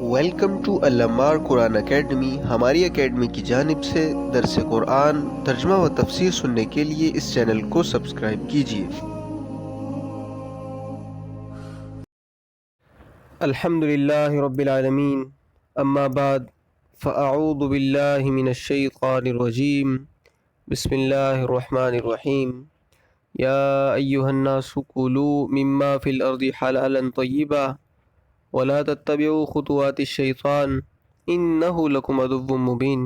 Welcome to Al Ammar Quran academy. ہماری academy کی جانب سے درس قرآن ترجمہ و تفسیر سننے کے لیے اس چینل کو سبسکرائب کیجیے۔ الحمد للہ رب العالمین، اما بعد فاعوذ باللہ من الشیطان الرجیم، بسم اللہ الرحمن الرحیم۔ یا ایہا الناس کلوا مما فی الارض حلالا طیبا ولا تتبعوا خطوات الشیطان انہ لکم عدو مبین۔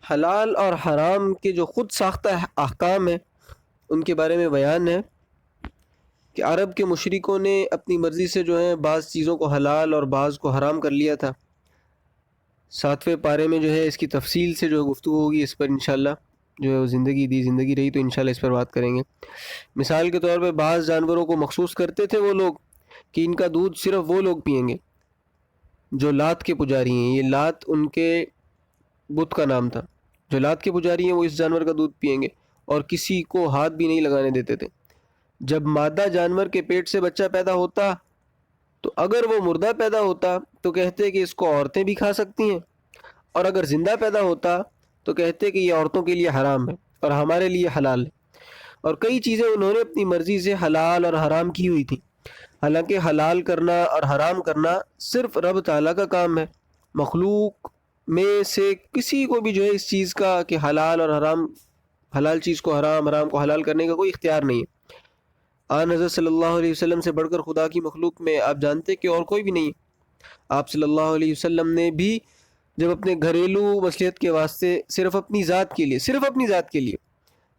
حلال اور حرام کے جو خود ساختہ احکام ہیں ان کے بارے میں بیان ہے کہ عرب کے مشرکوں نے اپنی مرضی سے جو ہے بعض چیزوں کو حلال اور بعض کو حرام کر لیا تھا۔ 7ویں پارے میں جو ہے اس کی تفصیل سے جو گفتگو ہوگی، اس پر انشاءاللہ جو ہے وہ زندگی رہی تو انشاءاللہ اس پر بات کریں گے۔ مثال کے طور پہ بعض جانوروں کو مخصوص کرتے تھے وہ لوگ کہ ان کا دودھ صرف وہ لوگ پئیں گے جو لات کے پجاری ہیں۔ یہ لات ان کے بت کا نام تھا۔ جو لات کے پجاری ہیں وہ اس جانور کا دودھ پئیں گے اور کسی کو ہاتھ بھی نہیں لگانے دیتے تھے۔ جب مادہ جانور کے پیٹ سے بچہ پیدا ہوتا تو اگر وہ مردہ پیدا ہوتا تو کہتے کہ اس کو عورتیں بھی کھا سکتی ہیں، اور اگر زندہ پیدا ہوتا تو کہتے کہ یہ عورتوں کے لیے حرام ہے اور ہمارے لیے حلال ہے۔ اور کئی چیزیں انہوں نے اپنی مرضی سے حلال اور حرام کی ہوئی تھیں، حالانکہ حلال کرنا اور حرام کرنا صرف رب تعالیٰ کا کام ہے۔ مخلوق میں سے کسی کو بھی جو ہے اس چیز کا کہ حلال اور حرام، حلال چیز کو حرام، حرام کو حلال کرنے کا کوئی اختیار نہیں ہے۔ آن حضرت صلی اللہ علیہ وسلم سے بڑھ کر خدا کی مخلوق میں آپ جانتے کہ اور کوئی بھی نہیں ہے۔ آپ صلی اللہ علیہ وسلم نے بھی جب اپنے گھریلو مصلحت کے واسطے صرف اپنی ذات کے لیے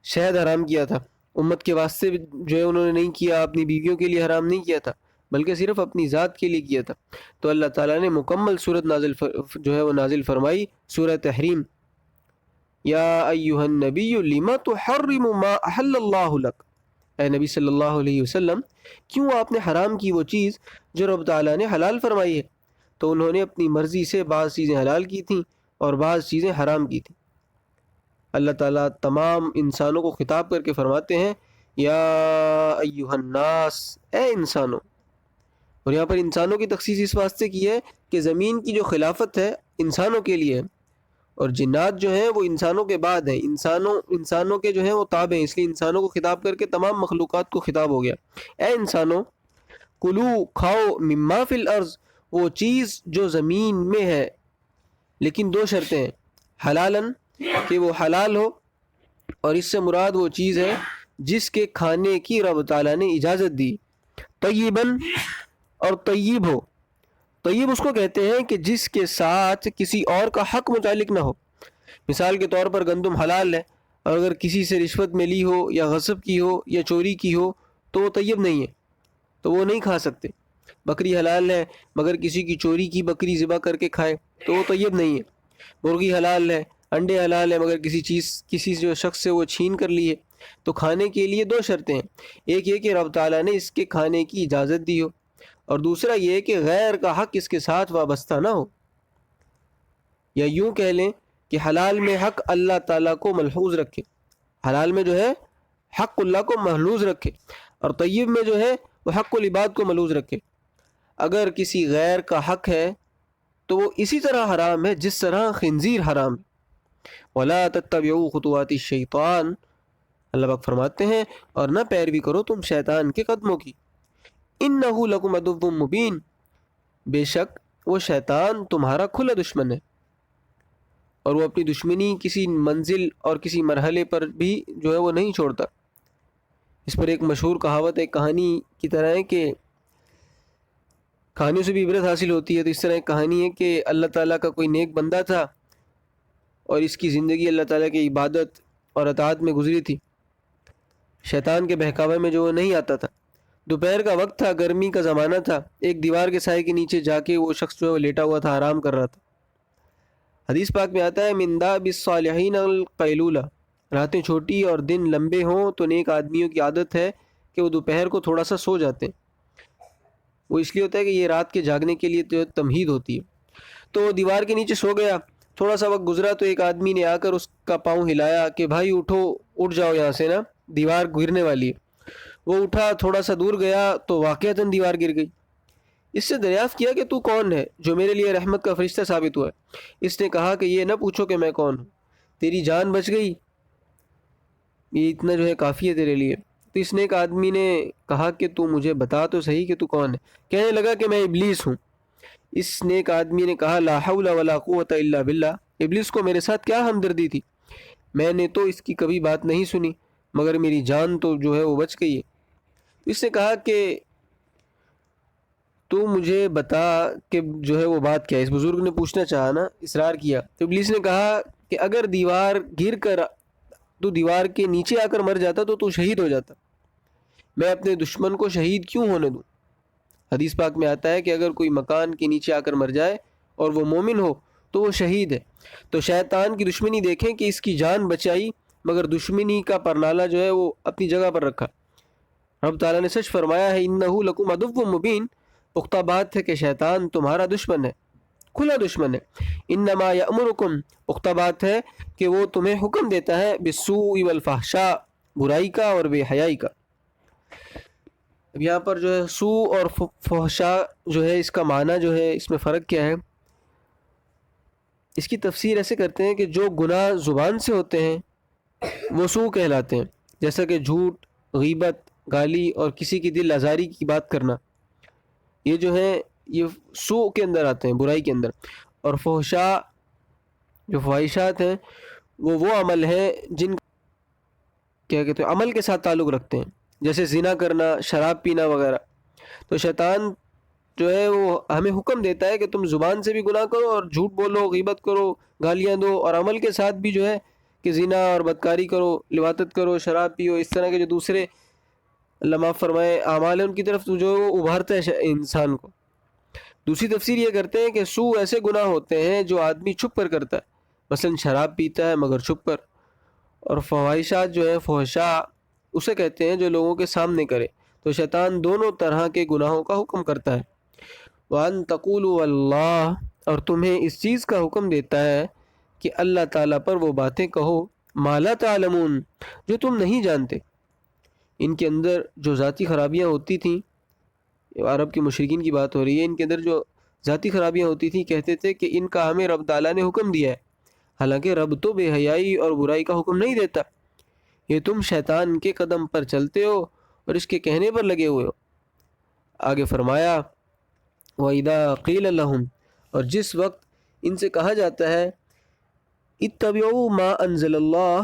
شہد حرام کیا تھا، امت کے واسطے جو ہے انہوں نے نہیں کیا، اپنی بیویوں کے لیے حرام نہیں کیا تھا بلکہ صرف اپنی ذات کے لیے کیا تھا۔ تو اللہ تعالیٰ نے مکمل صورت نازل فرمائی، سورہ تحریم، یا ایہا النبی لما تحرم ما احل اللہ لک، اے نبی صلی اللہ علیہ وسلم کیوں آپ نے حرام کی وہ چیز جو رب تعالیٰ نے حلال فرمائی ہے؟ تو انہوں نے اپنی مرضی سے بعض چیزیں حلال کی تھیں اور بعض چیزیں حرام کی تھیں۔ اللہ تعالیٰ تمام انسانوں کو خطاب کر کے فرماتے ہیں یا ایہا الناس، اے انسانوں۔ اور یہاں پر انسانوں کی تخصیص اس واسطے کی ہے کہ زمین کی جو خلافت ہے انسانوں کے لیے ہے، اور جنات جو ہیں وہ انسانوں کے بعد ہیں، انسانوں کے جو ہیں وہ تابع ہیں، اس لیے انسانوں کو خطاب کر کے تمام مخلوقات کو خطاب ہو گیا۔ اے انسانوں، کلو، کھاؤ، مما فی الارض، وہ چیز جو زمین میں ہے، لیکن 2 شرطیں ہیں، حلالن، کہ وہ حلال ہو، اور اس سے مراد وہ چیز ہے جس کے کھانے کی رب تعالیٰ نے اجازت دی، طیباً، اور طیب ہو۔ طیب اس کو کہتے ہیں کہ جس کے ساتھ کسی اور کا حق متعلق نہ ہو۔ مثال کے طور پر گندم حلال ہے، اور اگر کسی سے رشوت ملی ہو یا غصب کی ہو یا چوری کی ہو تو وہ طیب نہیں ہے، تو وہ نہیں کھا سکتے۔ بکری حلال ہے مگر کسی کی چوری کی بکری ذبح کر کے کھائے تو وہ طیب نہیں ہے۔ مرغی حلال ہے، انڈے حلال ہے مگر کسی جو شخص سے وہ چھین کر لی ہے تو کھانے کے لیے 2 شرطیں ہیں، ایک یہ کہ رب تعالیٰ نے اس کے کھانے کی اجازت دی ہو، اور دوسرا یہ کہ غیر کا حق اس کے ساتھ وابستہ نہ ہو۔ یا یوں کہہ لیں کہ حلال میں حق اللہ تعالیٰ کو ملحوظ رکھے، حلال میں جو ہے حق اللہ کو محلوظ رکھے، اور طیب میں جو ہے وہ حق العباد کو ملحوظ رکھے۔ اگر کسی غیر کا حق ہے تو وہ اسی طرح حرام ہے جس طرح خنزیر حرام ہے۔ وَلَا تَتَّبِعُوا خُطُوَاتِ الشَّيْطَانِ، اللہ پاک فرماتے ہیں اور نہ پیروی کرو تم شیطان کے قدموں کی، اِنَّهُ لَكُمْ عَدُوٌّ مُّبِينٌ، بے شک وہ شیطان تمہارا کھلا دشمن ہے، اور وہ اپنی دشمنی کسی منزل اور کسی مرحلے پر بھی جو ہے وہ نہیں چھوڑتا۔ اس پر ایک مشہور کہاوت، ایک کہانی کی طرح ہے کہ کہانیوں سے بھی عبرت حاصل ہوتی ہے، تو اس طرح ایک کہانی ہے کہ اللہ تعالیٰ کا کوئی نیک بندہ تھا اور اس کی زندگی اللہ تعالیٰ کی عبادت اور اطاعت میں گزری تھی، شیطان کے بہکاوے میں جو وہ نہیں آتا تھا۔ دوپہر کا وقت تھا، گرمی کا زمانہ تھا، ایک دیوار کے سائے کے نیچے جا کے وہ شخص جو ہے وہ لیٹا ہوا تھا، آرام کر رہا تھا۔ حدیث پاک میں آتا ہے من داب الصالحین القیلولہ، راتیں چھوٹی اور دن لمبے ہوں تو نیک آدمیوں کی عادت ہے کہ وہ دوپہر کو تھوڑا سا سو جاتے ہیں۔ وہ اس لیے ہوتا ہے کہ یہ رات کے جاگنے کے لیے جو تمہید ہوتی ہے۔ تو دیوار کے نیچے سو گیا، تھوڑا سا وقت گزرا تو ایک آدمی نے آ کر اس کا پاؤں ہلایا کہ بھائی اٹھو، اٹھ جاؤ یہاں سے، نا دیوار گرنے والی ہے۔ وہ اٹھا، تھوڑا سا دور گیا تو واقعتاً دیوار گر گئی۔ اس سے دریافت کیا کہ تو کون ہے جو میرے لیے رحمت کا فرشتہ ثابت ہوا ہے؟ اس نے کہا کہ یہ نہ پوچھو کہ میں کون ہوں، تیری جان بچ گئی، یہ اتنا جو ہے کافی ہے تیرے لیے۔ تو اس نیک آدمی نے کہا کہ تو مجھے بتا تو صحیح کہ تو کون ہے۔ کہنے لگا کہ میں ابلیس ہوں۔ اس نیک آدمی نے کہا لا حول ولا قوت الا باللہ، ابلیس کو میرے ساتھ کیا ہمدردی تھی، میں نے تو اس کی کبھی بات نہیں سنی، مگر میری جان تو جو ہے وہ بچ گئی ہے۔ اس نے کہا کہ تو مجھے بتا کہ جو ہے وہ بات کیا ہے۔ اس بزرگ نے پوچھنا چاہا نا، اصرار کیا، تو ابلیس نے کہا کہ اگر دیوار گر کر تو دیوار کے نیچے آ کر مر جاتا تو شہید ہو جاتا، میں اپنے دشمن کو شہید کیوں ہونے دوں؟ حدیث پاک میں آتا ہے کہ اگر کوئی مکان کے نیچے آ کر مر جائے اور وہ مومن ہو تو وہ شہید ہے۔ تو شیطان کی دشمنی دیکھیں کہ اس کی جان بچائی، مگر دشمنی کا پرنالہ جو ہے وہ اپنی جگہ پر رکھا۔ رب تعالیٰ نے سچ فرمایا ہے انہ لکم عدو مبین، پختہ بات ہے کہ شیطان تمہارا دشمن ہے، کھلا دشمن ہے۔ انما یامرکم، پختہ بات ہے کہ وہ تمہیں حکم دیتا ہے بالسوء والفحشاء، برائی کا اور بے حیائی کا۔ اب یہاں پر جو ہے سوء اور فحشاء جو ہے اس کا معنی جو ہے اس میں فرق کیا ہے، اس کی تفسیر ایسے کرتے ہیں کہ جو گناہ زبان سے ہوتے ہیں وہ سوء کہلاتے ہیں، جیسا کہ جھوٹ، غیبت، گالی اور کسی کی دل آزاری کی بات کرنا، یہ جو ہے یہ سوء کے اندر آتے ہیں، برائی کے اندر۔ اور فحشاء جو فواہشات ہیں وہ عمل ہیں جن کیا کہتے ہیں عمل کے ساتھ تعلق رکھتے ہیں، جیسے زنا کرنا، شراب پینا وغیرہ۔ تو شیطان جو ہے وہ ہمیں حکم دیتا ہے کہ تم زبان سے بھی گناہ کرو اور جھوٹ بولو، غیبت کرو، گالیاں دو، اور عمل کے ساتھ بھی جو ہے کہ زنا اور بدکاری کرو، لواطت کرو، شراب پیو، اس طرح کے جو دوسرے اللہ معاف فرمائے اعمال ہیں ان کی طرف جو ہے وہ ابھارتا ہے انسان کو۔ دوسری تفسیر یہ کرتے ہیں کہ سوء ایسے گناہ ہوتے ہیں جو آدمی چھپ کر کرتا ہے، مثلا شراب پیتا ہے مگر چھپ کر، اور فواہشات جو ہے فحشاء اسے کہتے ہیں جو لوگوں کے سامنے کرے۔ تو شیطان دونوں طرح کے گناہوں کا حکم کرتا ہے۔ وَأَن تَقُولُوا اللَّهُ، اور تمہیں اس چیز کا حکم دیتا ہے کہ اللہ تعالیٰ پر وہ باتیں کہو مَا لَا تَعْلَمُونَ، جو تم نہیں جانتے۔ ان کے اندر جو ذاتی خرابیاں ہوتی تھیں، عرب کے مشرکین کی بات ہو رہی ہے، ان کے اندر جو ذاتی خرابیاں ہوتی تھیں کہتے تھے کہ ان کا ہمیں رب تعالیٰ نے حکم دیا ہے، حالانکہ رب تو بے حیائی اور برائی کا حکم نہیں دیتا، یہ تم شیطان کے قدم پر چلتے ہو اور اس کے کہنے پر لگے ہوئے ہو۔ آگے فرمایا وَإِذَا قِيلَ لَهُمْ، اور جس وقت ان سے کہا جاتا ہے اتبعوا ما انزل اللہ،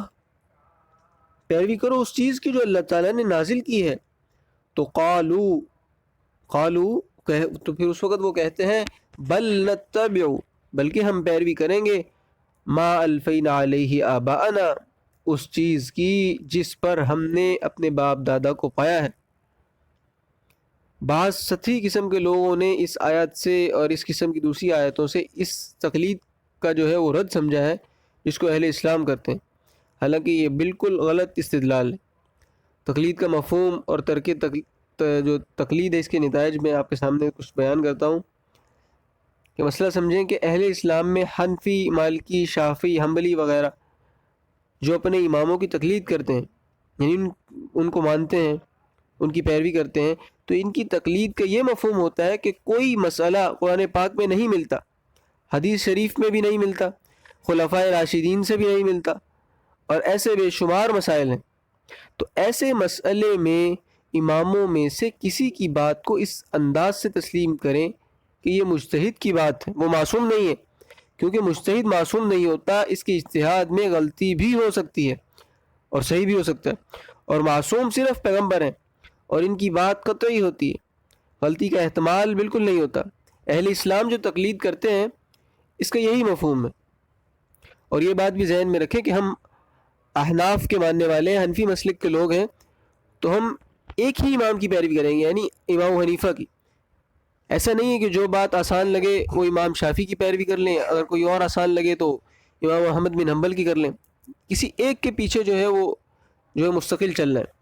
پیروی کرو اس چیز کی جو اللہ تعالیٰ نے نازل کی ہے، تو قالو تو پھر اس وقت وہ کہتے ہیں بل نتبع، بلکہ ہم پیروی کریں گے ما الفینا علیہ آباءنا، اس چیز کی جس پر ہم نے اپنے باپ دادا کو پایا ہے۔ بعض سطحی قسم کے لوگوں نے اس آیت سے اور اس قسم کی دوسری آیتوں سے اس تقلید کا جو ہے وہ رد سمجھا ہے جس کو اہل اسلام کرتے ہیں، حالانکہ یہ بالکل غلط استدلال ہے۔ تقلید کا مفہوم اور ترک جو تقلید ہے اس کے نتائج میں آپ کے سامنے کچھ بیان کرتا ہوں کہ مسئلہ سمجھیں کہ اہل اسلام میں حنفی، مالکی، شافعی، حنبلی وغیرہ جو اپنے اماموں کی تقلید کرتے ہیں، یعنی ان کو مانتے ہیں، ان کی پیروی کرتے ہیں، تو ان کی تقلید کا یہ مفہوم ہوتا ہے کہ کوئی مسئلہ قرآن پاک میں نہیں ملتا، حدیث شریف میں بھی نہیں ملتا، خلفائے راشدین سے بھی نہیں ملتا، اور ایسے بے شمار مسائل ہیں۔ تو ایسے مسئلے میں اماموں میں سے کسی کی بات کو اس انداز سے تسلیم کریں کہ یہ مجتہد کی بات ہے، وہ معصوم نہیں ہے، کیونکہ مجتہد معصوم نہیں ہوتا، اس کے اجتہاد میں غلطی بھی ہو سکتی ہے اور صحیح بھی ہو سکتا ہے، اور معصوم صرف پیغمبر ہیں اور ان کی بات قطعی ہوتی ہے، غلطی کا احتمال بالکل نہیں ہوتا۔ اہل اسلام جو تقلید کرتے ہیں اس کا یہی مفہوم ہے، اور یہ بات بھی ذہن میں رکھیں کہ ہم احناف کے ماننے والے ہیں، حنفی مسلک کے لوگ ہیں، تو ہم ایک ہی امام کی پیروی کریں گے، یعنی امام حنیفہ کی۔ ایسا نہیں ہے کہ جو بات آسان لگے وہ امام شافعی کی پیروی کر لیں، اگر کوئی اور آسان لگے تو امام احمد بن حنبل کی کر لیں، کسی ایک کے پیچھے جو ہے وہ جو ہے مستقل چلنا ہے۔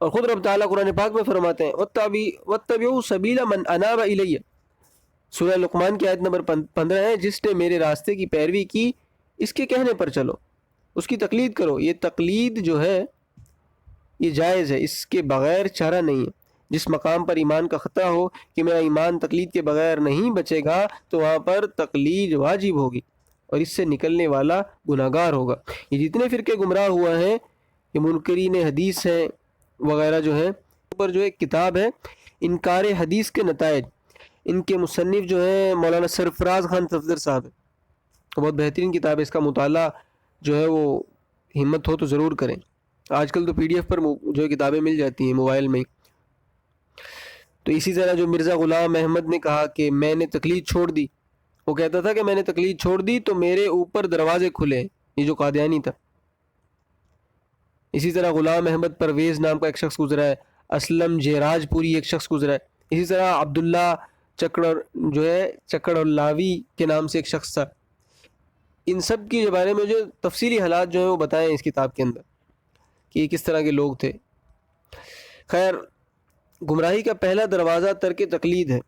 اور خود رب تعالیٰ قرآن پاک میں فرماتے ہیں وَاتَّبِعُوا سَبِيلَ مَنْ أَنَابَ إِلَيَّ، سورہ لقمان کی آیت نمبر 15 ہے، جس نے میرے راستے کی پیروی کی اس کے کہنے پر چلو، اس کی تقلید کرو۔ یہ تقلید جو ہے یہ جائز ہے، اس کے بغیر چارہ نہیں ہے۔ جس مقام پر ایمان کا خطرہ ہو کہ میرا ایمان تقلید کے بغیر نہیں بچے گا تو وہاں پر تقلید واجب ہوگی اور اس سے نکلنے والا گناہگار ہوگا۔ یہ جتنے فرقے گمراہ ہوا ہیں، یہ منکرین حدیث ہیں وغیرہ جو ہیں، اوپر جو ایک کتاب ہے انکار حدیث کے نتائج، ان کے مصنف جو ہیں مولانا سرفراز خان صفدر صاحب ہیں، بہت بہترین کتاب ہے، اس کا مطالعہ جو ہے وہ ہمت ہو تو ضرور کریں۔ آج کل تو پی ڈی ایف پر جو کتابیں مل جاتی ہیں موبائل میں۔ تو اسی طرح جو مرزا غلام احمد نے کہا کہ میں نے تقلید چھوڑ دی، وہ کہتا تھا کہ میں نے تقلید چھوڑ دی تو میرے اوپر دروازے کھلے، یہ جو قادیانی تھا۔ اسی طرح غلام احمد پرویز نام کا ایک شخص گزرا ہے، اسلم جیراج پوری ایک شخص گزرا ہے، اسی طرح عبداللہ چکڑ اللاوی کے نام سے ایک شخص تھا۔ ان سب کے بارے میں جو تفصیلی حالات جو ہیں وہ بتائیں اس کتاب کے اندر کہ یہ کس طرح کے لوگ تھے۔ خیر، گمراہی کا پہلا دروازہ ترک تقلید ہے۔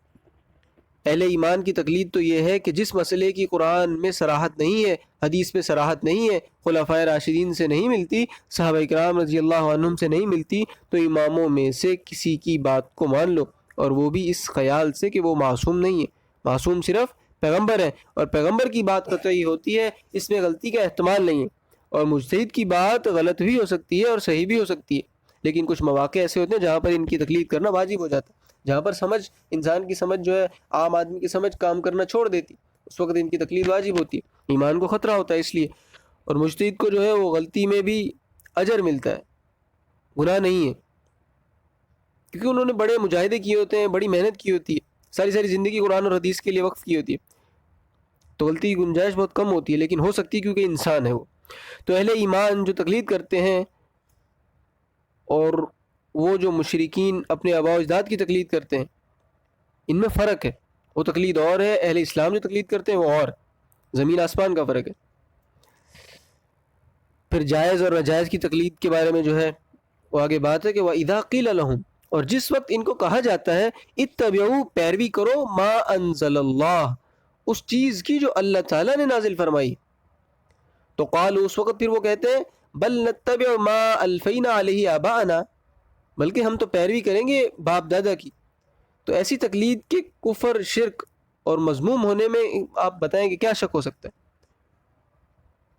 اہل ایمان کی تقلید تو یہ ہے کہ جس مسئلے کی قرآن میں صراحت نہیں ہے، حدیث میں صراحت نہیں ہے، خلفائے راشدین سے نہیں ملتی، صحابہ کرام رضی اللہ عنہم سے نہیں ملتی، تو اماموں میں سے کسی کی بات کو مان لو، اور وہ بھی اس خیال سے کہ وہ معصوم نہیں ہے۔ معصوم صرف پیغمبر ہے، اور پیغمبر کی بات قطعی ہوتی ہے، اس میں غلطی کا احتمال نہیں ہے، اور مجتہد کی بات غلط بھی ہو سکتی ہے اور صحیح بھی ہو سکتی ہے، لیکن کچھ مواقع ایسے ہوتے ہیں جہاں پر ان کی تقلید کرنا واجب ہو جاتا ہے، جہاں پر سمجھ انسان کی سمجھ جو ہے عام آدمی کی سمجھ کام کرنا چھوڑ دیتی، اس وقت ان کی تقلید واجب ہوتی ہے، ایمان کو خطرہ ہوتا ہے اس لیے۔ اور مجتہد کو جو ہے وہ غلطی میں بھی اجر ملتا ہے، گناہ نہیں ہے، کیونکہ انہوں نے بڑے مجاہدے کیے ہوتے ہیں، بڑی محنت کی ہوتی ہے، ساری زندگی قرآن اور حدیث کے لیے وقف کی ہوتی ہے، تو غلطی کی گنجائش بہت کم ہوتی ہے، لیکن ہو سکتی ہے کیونکہ انسان ہے وہ۔ تو اہل ایمان جو تقلید کرتے ہیں اور وہ جو مشرکین اپنے آباء و اجداد کی تقلید کرتے ہیں، ان میں فرق ہے، وہ تقلید اور ہے، اہل اسلام جو تقلید کرتے ہیں وہ اور، زمین آسمان کا فرق ہے۔ پھر جائز اور ناجائز کی تقلید کے بارے میں جو ہے وہ آگے بات ہے کہ وَإِذَا قِيلَ لَهُمْ، اور جس وقت ان کو کہا جاتا ہے اتبعوا، پیروی کرو، ما انزل اللہ، اس چیز کی جو اللہ تعالیٰ نے نازل فرمائی، تو قالوا، اس وقت پھر وہ کہتے ہیں بل نتبع ما الفینا علیہ آباءنا، بلکہ ہم تو پیروی کریں گے باپ دادا کی۔ تو ایسی تقلید کے کفر، شرک اور مذموم ہونے میں آپ بتائیں کہ کیا شک ہو سکتا ہے؟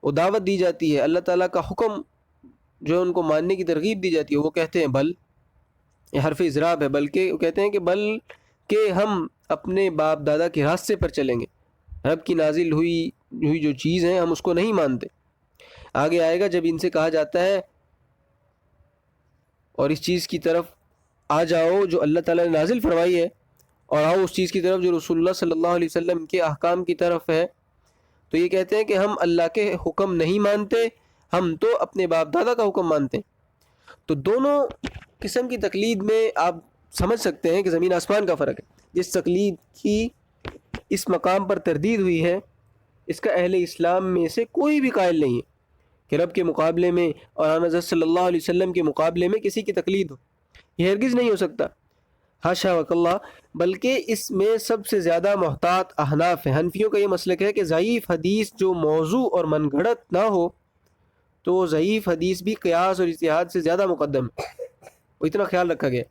وہ دعوت دی جاتی ہے، اللہ تعالیٰ کا حکم جو ان کو ماننے کی ترغیب دی جاتی ہے، وہ کہتے ہیں بل، یہ حرف اضراب ہے، بلکہ وہ کہتے ہیں کہ بل کہ ہم اپنے باپ دادا کے راستے پر چلیں گے، رب کی نازل ہوئی جو چیز ہے ہم اس کو نہیں مانتے۔ آگے آئے گا جب ان سے کہا جاتا ہے اور اس چیز کی طرف آ جاؤ جو اللہ تعالیٰ نے نازل فرمائی ہے، اور آؤ اس چیز کی طرف جو رسول اللہ صلی اللہ علیہ وسلم کے احکام کی طرف ہے، تو یہ کہتے ہیں کہ ہم اللہ کے حکم نہیں مانتے، ہم تو اپنے باپ دادا کا حکم مانتے ہیں۔ تو دونوں قسم کی تقلید میں آپ سمجھ سکتے ہیں کہ زمین آسمان کا فرق ہے۔ جس تقلید کی اس مقام پر تردید ہوئی ہے، اس کا اہل اسلام میں سے کوئی بھی قائل نہیں ہے کہ رب کے مقابلے میں اور حضرت صلی اللہ علیہ وسلم کے مقابلے میں کسی کی تقلید ہو، یہ ہرگز نہیں ہو سکتا، حاشا وکاللہ۔ بلکہ اس میں سب سے زیادہ محتاط احناف ہیں۔ حنفیوں کا یہ مسلک ہے کہ ضعیف حدیث جو موضوع اور من گھڑت نہ ہو تو ضعیف حدیث بھی قیاس اور اجتہاد سے زیادہ مقدم ہے، وہ اتنا خیال رکھا گیا۔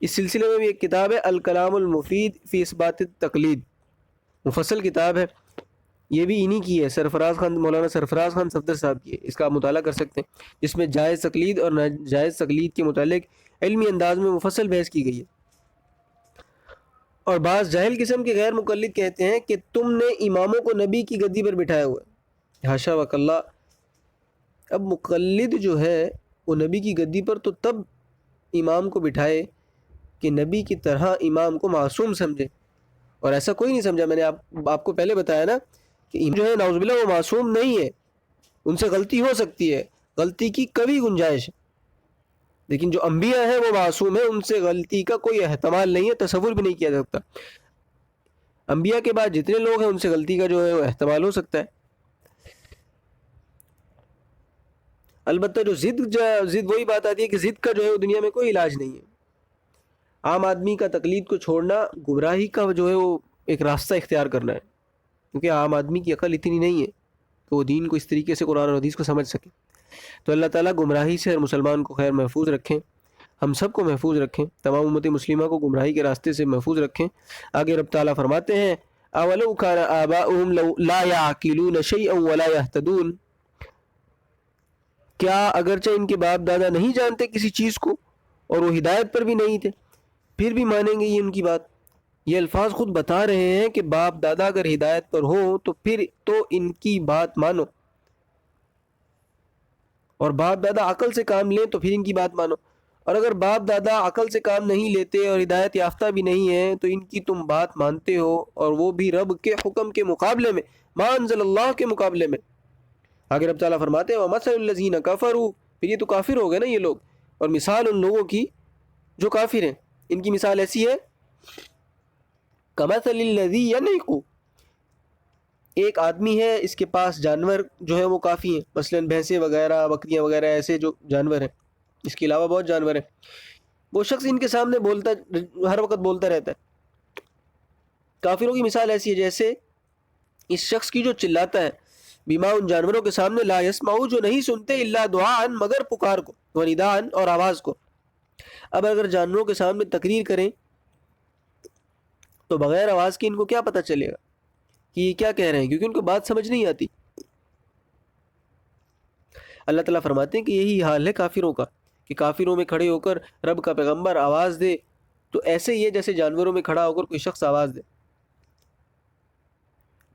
اس سلسلے میں بھی ایک کتاب ہے الکلام المفید فی اثبات التقلید، مفصل کتاب ہے، یہ بھی انہی کی ہے، مولانا سرفراز خان صفدر صاحب کی ہے، اس کا آپ مطالعہ کر سکتے ہیں، جس میں جائز تقلید اور ناجائز تقلید کے متعلق علمی انداز میں مفصل بحث کی گئی ہے۔ اور بعض جاہل قسم کے غیر مقلد کہتے ہیں کہ تم نے اماموں کو نبی کی گدی پر بٹھایا ہوا ہے، حاشا وکاللہ۔ اب مقلد جو ہے وہ نبی کی گدی پر تو تب امام کو بٹھائے کہ نبی کی طرح امام کو معصوم سمجھے، اور ایسا کوئی نہیں سمجھا۔ میں نے آپ کو پہلے بتایا نا کہ جو ہے نعوذ باللہ وہ معصوم نہیں ہے، ان سے غلطی ہو سکتی ہے، غلطی کی کبھی گنجائش ہے، لیکن جو انبیاء ہیں وہ معصوم ہیں، ان سے غلطی کا کوئی احتمال نہیں ہے، تصور بھی نہیں کیا جا سکتا۔ انبیاء کے بعد جتنے لوگ ہیں ان سے غلطی کا جو ہے وہ احتمال ہو سکتا ہے۔ البتہ جو ضد وہی بات آتی ہے کہ ضد کا جو ہے وہ دنیا میں کوئی علاج نہیں ہے۔ عام آدمی کا تقلید کو چھوڑنا گمراہی کا جو ہے وہ ایک راستہ اختیار کرنا ہے، کیونکہ عام آدمی کی عقل اتنی نہیں ہے کہ وہ دین کو اس طریقے سے قرآن اور حدیث کو سمجھ سکے۔ تو اللہ تعالیٰ گمراہی سے ہر مسلمان کو خیر محفوظ رکھیں۔ ہم سب کو محفوظ رکھیں، تمام امت مسلمہ کو گمراہی کے راستے سے محفوظ رکھیں۔ آگے رب تعالیٰ فرماتے ہیں اولو کان آباؤہم لا یعقلون شیئا ولا یہتدون، کیا اگرچہ ان کے باپ دادا نہیں جانتے کسی چیز کو اور وہ ہدایت پر بھی نہیں تھے پھر بھی مانیں گے یہ ان کی بات؟ یہ الفاظ خود بتا رہے ہیں کہ باپ دادا اگر ہدایت پر ہو تو پھر تو ان کی بات مانو، اور باپ دادا عقل سے کام لیں تو پھر ان کی بات مانو، اور اگر باپ دادا عقل سے کام نہیں لیتے اور ہدایت یافتہ بھی نہیں ہیں تو ان کی تم بات مانتے ہو، اور وہ بھی رب کے حکم کے مقابلے میں، ما انزل اللہ کے مقابلے میں۔ آگے رب تعالیٰ فرماتے ہیں وَمَثَلُ الَّذِينَ كَفَرُوا، پھر یہ تو کافر ہو گئے نا یہ لوگ، اور مثال ان لوگوں کی جو کافر ہیں، ان کی مثال ایسی ہے كَمَثَلِ الَّذِي يَنْعِقُ، ایک آدمی ہے اس کے پاس جانور جو ہے وہ کافی ہیں، مثلا بھینسیں وغیرہ بکریاں وغیرہ ایسے جو جانور ہیں، اس کے علاوہ بہت جانور ہیں، وہ شخص ان کے سامنے بولتا ہر وقت بولتا رہتا ہے۔ کافروں کی مثال ایسی ہے جیسے اس شخص کی جو چلاتا ہے بیما ان جانوروں کے سامنے، لا یسمعو جو نہیں سنتے، الا دعاء مگر پکار کو، ونداء اور آواز کو۔ اب اگر جانوروں کے سامنے تقریر کریں تو بغیر آواز کے ان کو کیا پتہ چلے گا کہ یہ کیا کہہ رہے ہیں، کیونکہ ان کو بات سمجھ نہیں آتی۔ اللہ تعالیٰ فرماتے ہیں کہ یہی حال ہے کافروں کا، کہ کافروں میں کھڑے ہو کر رب کا پیغمبر آواز دے تو ایسے ہی ہے جیسے جانوروں میں کھڑا ہو کر کوئی شخص آواز دے۔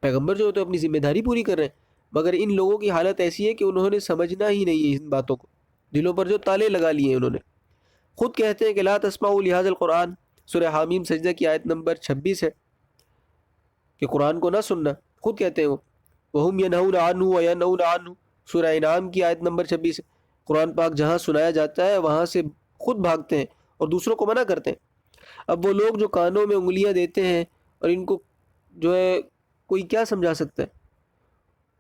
پیغمبر جو تو اپنی ذمہ داری پوری کر رہے ہیں، مگر ان لوگوں کی حالت ایسی ہے کہ انہوں نے سمجھنا ہی نہیں ہے ان باتوں کو، دلوں پر جو تالے لگا لیے ہیں انہوں نے۔ خود کہتے ہیں کہ لا تسمعوا لہذا القرآن، سورہ حامیم سجدہ کی آیت نمبر 26 ہے کہ قرآن کو نہ سننا، خود کہتے ہیں وہ۔ وَهُمْ يَنْهُونَ عَنْهُ وَيَنْأَوْنَ عَنْهُ، سورہ انعام کی آیت نمبر 26 ہے۔ قرآن پاک جہاں سنایا جاتا ہے وہاں سے خود بھاگتے ہیں اور دوسروں کو منع کرتے ہیں۔ اب وہ لوگ جو کانوں میں انگلیاں دیتے ہیں، اور ان کو جو ہے کوئی کیا سمجھا سکتا ہے،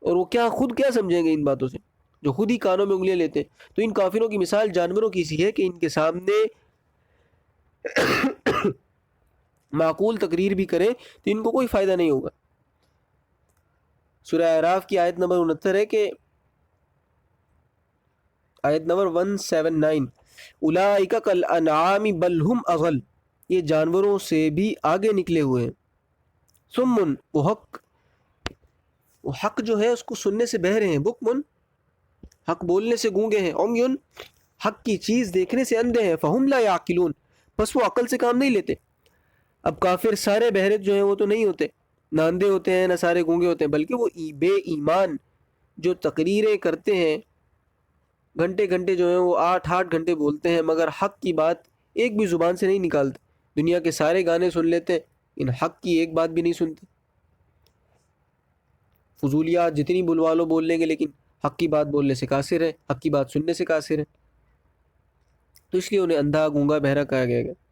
اور وہ خود کیا سمجھیں گے ان باتوں سے جو خود ہی کانوں میں انگلیاں لیتے ہیں۔ تو ان کافروں کی مثال جانوروں کی سی ہے کہ ان کے سامنے معقول تقریر بھی کریں تو ان کو کوئی فائدہ نہیں ہوگا۔ سورہ اعراف کی آیت نمبر 69 ہے کہ آیت نمبر 179، اولئک کالانعام بل ہم اضل، یہ جانوروں سے بھی آگے نکلے ہوئے ہیں۔ سمن، وہ حق جو ہے اس کو سننے سے بہرے ہیں، بکمن، حق بولنے سے گونگے ہیں، عمیون، حق کی چیز دیکھنے سے اندھے ہیں، فہم لا یعقلون، بس وہ عقل سے کام نہیں لیتے۔ اب کافر سارے بہرے جو ہیں وہ تو نہیں ہوتے، نہ اندھے ہوتے ہیں نہ سارے گونگے ہوتے ہیں، بلکہ وہ بے ایمان جو تقریریں کرتے ہیں گھنٹے گھنٹے جو ہیں وہ 8 گھنٹے بولتے ہیں مگر حق کی بات ایک بھی زبان سے نہیں نکالتے، دنیا کے سارے گانے سن لیتے ہیں ان حق کی ایک بات بھی نہیں سنتے، فضولیات جتنی بلوا لو بول لیں گے لیکن حق کی بات بولنے سے قاصر ہے، حق کی بات سننے سے قاصر ہے، تو اس لیے انہیں اندھا گونگا بہرا کہا گیا ہے۔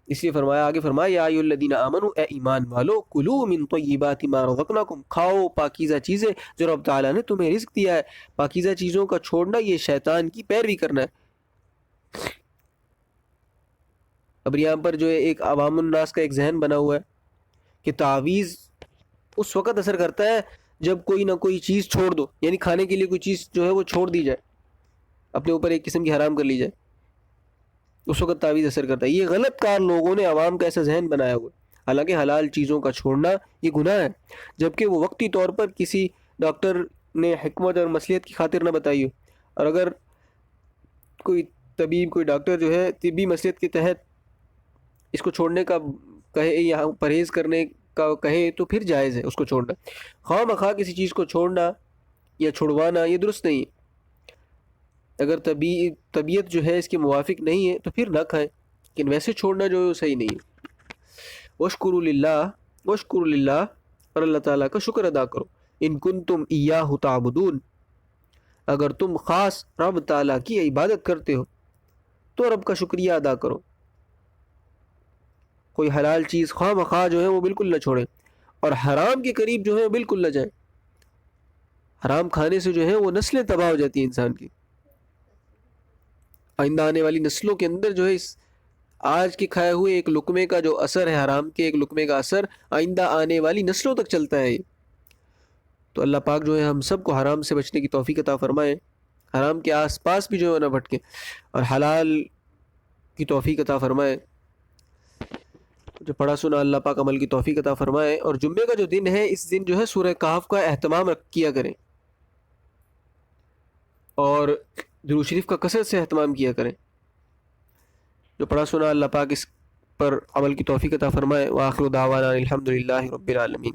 اس لیے آگے فرمایا یا ایھا الذین آمنوا، اے ایمان والو، کلوا من طیبات ما رزقناکم، کھاؤ پاکیزہ چیزیں جو رب تعالیٰ نے تمہیں رزق دیا ہے۔ پاکیزہ چیزوں کا چھوڑنا یہ شیطان کی پیروی کرنا ہے۔ اب یہاں پر جو ہے ایک عوام الناس کا ایک ذہن بنا ہوا ہے کہ تعویذ اس وقت اثر کرتا ہے جب کوئی نہ کوئی چیز چھوڑ دو، یعنی کھانے کے لیے کوئی چیز جو ہے وہ چھوڑ دی جائے، اپنے اوپر ایک قسم کی حرام کر لی جائے، اس وقت تعویذ اثر کرتا ہے۔ یہ غلط کار لوگوں نے عوام کا ایسا ذہن بنایا ہوا ہے، حالانکہ حلال چیزوں کا چھوڑنا یہ گناہ ہے، جبکہ وہ وقتی طور پر کسی ڈاکٹر نے حکمت اور مصلحت کی خاطر نہ بتائی ہو، اور اگر کوئی طبیب کوئی ڈاکٹر جو ہے طبی مصلحت کے تحت اس کو چھوڑنے کا کہے یا پرہیز کرنے کا کہے تو پھر جائز ہے اس کو چھوڑنا۔ خواہ مخواہ کسی چیز کو چھوڑنا یا چھڑوانا یہ درست نہیں ہے، اگر طبیعت جو ہے اس کے موافق نہیں ہے تو پھر نہ کھائیں، لیکن ویسے چھوڑنا جو ہے صحیح نہیں ہے۔ واشکروا للہ، اور اللہ تعالیٰ کا شکر ادا کرو، ان کنتم ایاہ تعبدون، اگر تم خاص رب تعالیٰ کی عبادت کرتے ہو تو رب کا شکریہ ادا کرو۔ کوئی حلال چیز خواہ مخواہ جو ہے وہ بالکل نہ چھوڑیں، اور حرام کے قریب جو ہے بالکل نہ جائیں۔ حرام کھانے سے جو ہے وہ نسلیں تباہ ہو جاتی ہیں انسان کی، آئندہ آنے والی نسلوں کے اندر جو ہے اس آج کے کھائے ہوئے ایک لقمے کا جو اثر ہے، حرام کے ایک لقمے کا اثر آئندہ آنے والی نسلوں تک چلتا ہے۔ تو اللہ پاک جو ہے ہم سب کو حرام سے بچنے کی توفیق عطا فرمائے۔ حرام کے آس پاس بھی جو ہے نہ بھٹکیں، اور حلال کی توفیق عطا فرمائے، جو پڑھا سنا اللہ پاک عمل کی توفیق عطا فرمائے۔ اور جمعے کا جو دن ہے، اس دن جو ہے سورہ کہف کا اہتمام کیا کریں، اور درود شریف کا کثرت سے اہتمام کیا کریں۔ جو پڑھا سنا اللہ پاک اس پر عمل کی توفیق عطا فرمائے۔ وآخر دعوانا الحمدللہ رب العالمین۔